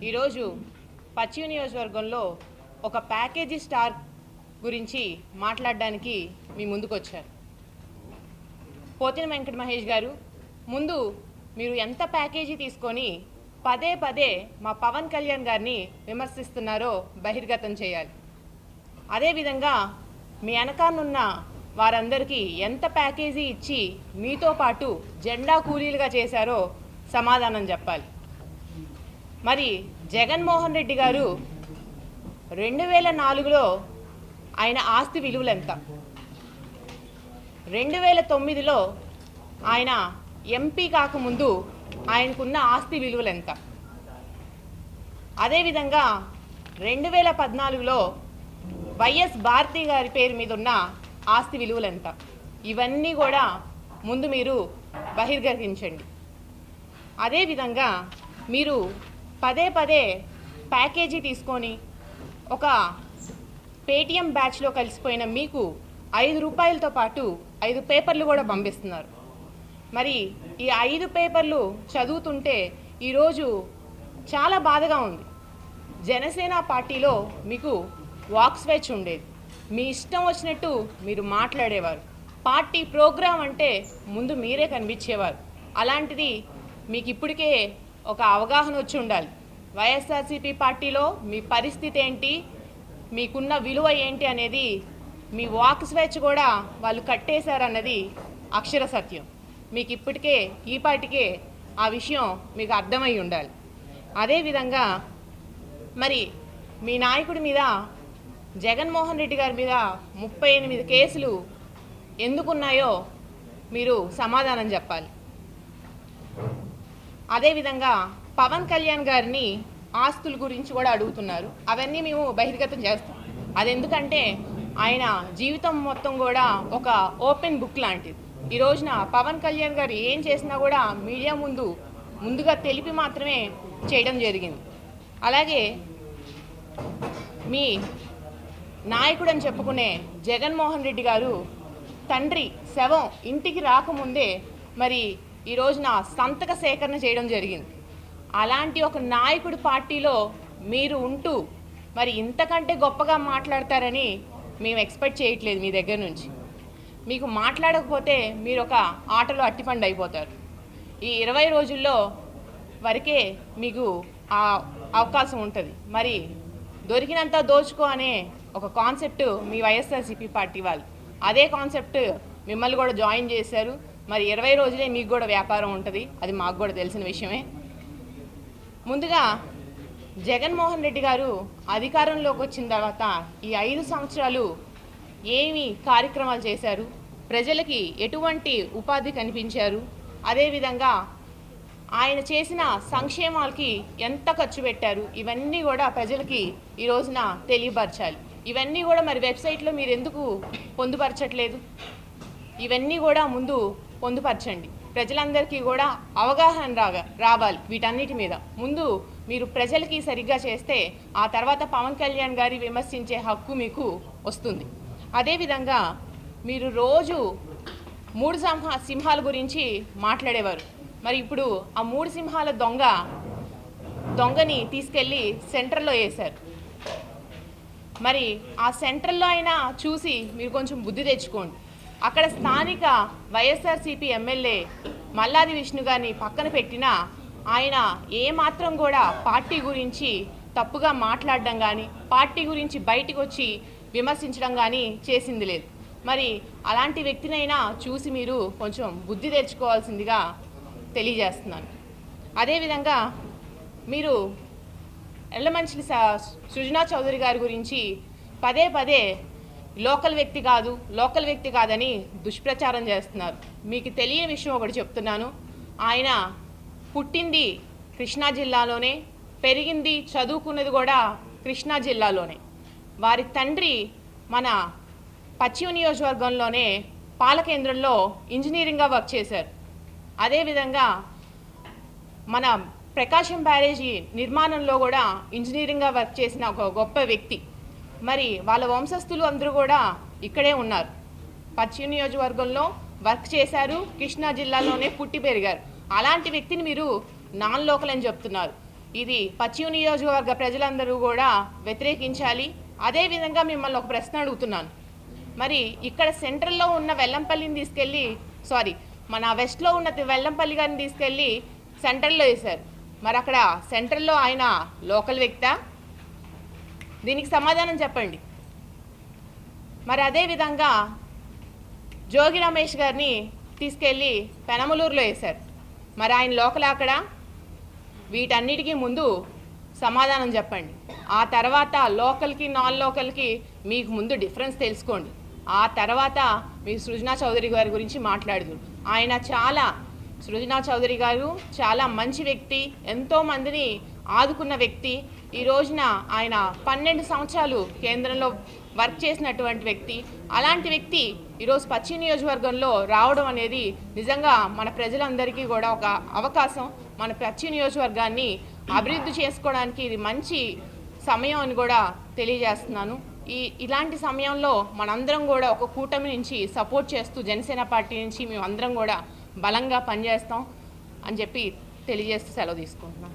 ఈరోజు పశ్చిమ నియోజకవర్గంలో ఒక ప్యాకేజీ స్టార్ గురించి మాట్లాడడానికి మీ ముందుకు వచ్చారు. పోతిన వెంకట మహేష్ గారు, ముందు మీరు ఎంత ప్యాకేజీ తీసుకొని పదే పదే మా పవన్ కళ్యాణ్ గారిని విమర్శిస్తున్నారో బహిర్గతం చేయాలి. అదేవిధంగా మీ వెనకాలనున్న వారందరికీ ఎంత ప్యాకేజీ ఇచ్చి మీతో పాటు జెండా కూలీలుగా చేశారో సమాధానం చెప్పాలి. మరి జగన్మోహన్ రెడ్డి గారు 2004లో ఆయన ఆస్తి విలువలు ఎంత, 2009లో ఆయన ఎంపీ కాకముందు ఆయనకున్న ఆస్తి విలువలు ఎంత, అదేవిధంగా 2014లో వైఎస్ భారతి గారి పేరు మీద ఉన్న ఆస్తి విలువలు ఎంత, ఇవన్నీ కూడా ముందు మీరు బహిర్గతించండి. అదేవిధంగా మీరు పదే పదే ప్యాకేజీ తీసుకొని ఒక పేటీఎం బ్యాచ్లో కలిసిపోయిన మీకు 5 రూపాయలతో పాటు 5 పేపర్లు కూడా పంపిస్తున్నారు. మరి ఈ 5 పేపర్లు చదువుతుంటే ఈరోజు చాలా బాధగా ఉంది. జనసేన పార్టీలో మీకు వాక్ స్వేచ్ఛ ఉండేది, మీ ఇష్టం వచ్చినట్టు మీరు మాట్లాడేవారు. పార్టీ ప్రోగ్రాం అంటే ముందు మీరే కనిపించేవారు. అలాంటిది మీకు ఇప్పటికే ఒక అవగాహన వచ్చి ఉండాలి. వైఎస్ఆర్సీపీ పార్టీలో మీ పరిస్థితి ఏంటి, మీకున్న విలువ ఏంటి అనేది, మీ వాక్ స్వేచ్ఛ కూడా వాళ్ళు కట్టేశారన్నది అక్షర సత్యం. మీకు ఇప్పటికే ఈ పార్టీకే ఆ విషయం మీకు అర్థమై ఉండాలి. అదేవిధంగా మరి మీ నాయకుడి మీద, జగన్మోహన్ రెడ్డి గారి మీద 38 కేసులు ఎందుకున్నాయో మీరు సమాధానం చెప్పాలి. అదేవిధంగా పవన్ కళ్యాణ్ గారిని ఆస్తుల గురించి కూడా అడుగుతున్నారు. అవన్నీ మేము బహిర్గతం చేస్తాం. అది ఎందుకంటే ఆయన జీవితం మొత్తం కూడా ఒక ఓపెన్ బుక్ లాంటిది. ఈ రోజున పవన్ కళ్యాణ్ గారు ఏం చేసినా కూడా మీడియా ముందుగా తెలిపి మాత్రమే చేయడం జరిగింది. అలాగే మీ నాయకుడు అని చెప్పుకునే జగన్మోహన్ రెడ్డి గారు తండ్రి శవం ఇంటికి రాకముందే మరి ఈ రోజున సంతక సేకరణ చేయడం జరిగింది. అలాంటి ఒక నాయకుడి పార్టీలో మీరు ఉంటూ మరి ఇంతకంటే గొప్పగా మాట్లాడతారని మేము ఎక్స్పెక్ట్ చేయట్లేదు మీ దగ్గర నుంచి. మీకు మాట్లాడకపోతే మీరు ఒక ఆటలో అట్టిపండు అయిపోతారు. ఈ 20 రోజుల్లో వరకే మీకు ఆ అవకాశం ఉంటుంది. మరి దొరికినంత దోచుకో అనే ఒక కాన్సెప్ట్ మీ వైఎస్ఆర్సీపీ పార్టీ వాళ్ళు, అదే కాన్సెప్ట్ మిమ్మల్ని కూడా జాయిన్ చేశారు. మరి 20 రోజులే మీకు కూడా వ్యాపారం ఉంటుంది, అది మాకు కూడా తెలిసిన విషయమే. ముందుగా జగన్మోహన్ రెడ్డి గారు అధికారంలోకి వచ్చిన తర్వాత ఈ 5 సంవత్సరాలు ఏమి కార్యక్రమాలు చేశారు, ప్రజలకి ఎటువంటి ఉపాధి కనిపించారు, అదేవిధంగా ఆయన చేసిన సంక్షేమాలకి ఎంత ఖర్చు పెట్టారు, ఇవన్నీ కూడా ప్రజలకి ఈ రోజున తెలియపరచాలి. ఇవన్నీ కూడా మరి వెబ్సైట్లో మీరు ఎందుకు పొందుపరచట్లేదు? ఇవన్నీ కూడా ముందు పొందుపరచండి. ప్రజలందరికీ కూడా అవగాహన రావాలి వీటన్నిటి మీద. ముందు మీరు ప్రజలకి సరిగ్గా చేస్తే ఆ తర్వాత పవన్ కళ్యాణ్ గారి విమర్శించే హక్కు మీకు వస్తుంది. అదేవిధంగా మీరు రోజు 3 సింహాల గురించి మాట్లాడేవారు. మరి ఇప్పుడు ఆ 3 సింహాల దొంగని తీసుకెళ్ళి సెంటర్లో వేశారు. మరి ఆ సెంటర్లో అయినా చూసి మీరు కొంచెం బుద్ధి తెచ్చుకోండి. అక్కడ స్థానిక వైఎస్ఆర్సీపీ ఎమ్మెల్యే మల్లాది విష్ణు గారిని పక్కన పెట్టినా ఆయన ఏమాత్రం కూడా పార్టీ గురించి తప్పుగా మాట్లాడడం కానీ, పార్టీ గురించి బయటికి వచ్చి విమర్శించడం కానీ చేసింది లేదు. మరి అలాంటి వ్యక్తినైనా చూసి మీరు కొంచెం బుద్ధి తెచ్చుకోవాల్సిందిగా తెలియజేస్తున్నాను. అదేవిధంగా మీరు ఎల్లమంచిలి సృజనా చౌదరి గారి గురించి పదే పదే లోకల్ వ్యక్తి కాదని దుష్ప్రచారం చేస్తున్నారు. మీకు తెలియని విషయం ఒకటి చెప్తున్నాను. ఆయన పుట్టింది కృష్ణా జిల్లాలోనే, పెరిగింది చదువుకున్నది కూడా కృష్ణా జిల్లాలోనే. వారి తండ్రి మన పశ్చిమ నియోజకవర్గంలోనే పాలకేంద్రంలో ఇంజనీరింగ్గా వర్క్ చేశారు. అదేవిధంగా మన ప్రకాశం బ్యారేజీ నిర్మాణంలో కూడా ఇంజనీరింగ్గా వర్క్ చేసిన ఒక గొప్ప వ్యక్తి. మరి వాళ్ళ వంశస్థులు అందరూ కూడా ఇక్కడే ఉన్నారు. పశ్చిమ నియోజకవర్గంలో వర్క్ చేశారు, కృష్ణా జిల్లాలోనే పుట్టి పెరిగారు. అలాంటి వ్యక్తిని మీరు నాన్ లోకల్ అని చెప్తున్నారు. ఇది పశ్చిమ నియోజకవర్గ ప్రజలందరూ కూడా వ్యతిరేకించాలి. అదేవిధంగా మిమ్మల్ని ఒక ప్రశ్న అడుగుతున్నాను. మరి ఇక్కడ సెంట్రల్లో ఉన్న వెల్లంపల్లిని తీసుకెళ్ళి మన వెస్ట్లో ఉన్న వెల్లంపల్లి గారిని తీసుకెళ్ళి సెంట్రల్లో వేశారు. మరి అక్కడ సెంట్రల్లో ఆయన లోకల్ వ్యక్తా? దీనికి సమాధానం చెప్పండి. మరి అదేవిధంగా జోగి రమేష్ గారిని తీసుకెళ్ళి పెనమలూరులో వేశారు. మరి ఆయన లోకల్ అక్కడ? వీటన్నిటికీ ముందు సమాధానం చెప్పండి. ఆ తర్వాత లోకల్కి నాన్ లోకల్కి మీకు ముందు డిఫరెన్స్ తెలుసుకోండి. ఆ తర్వాత మీ సృజనా చౌదరి గారి గురించి మాట్లాడుదురు. సృజనా చౌదరి గారు చాలా మంచి వ్యక్తి, ఎంతోమందిని ఆదుకున్న వ్యక్తి. ఈ రోజున ఆయన 12 సంవత్సరాలు కేంద్రంలో వర్క్ చేసినటువంటి వ్యక్తి. అలాంటి వ్యక్తి ఈరోజు పశ్చిమ నియోజకవర్గంలో రావడం అనేది నిజంగా మన ప్రజలందరికీ కూడా ఒక అవకాశం. మన పశ్చిమ నియోజకవర్గాన్ని అభివృద్ధి చేసుకోవడానికి ఇది మంచి సమయం అని కూడా తెలియజేస్తున్నాను. ఇలాంటి సమయంలో మనందరం కూడా ఒక కూటమి నుంచి సపోర్ట్ చేస్తూ జనసేన పార్టీ నుంచి మేము అందరం కూడా బలంగా పనిచేస్తాం అని చెప్పి తెలియజేస్తూ సెలవు తీసుకుంటున్నాం.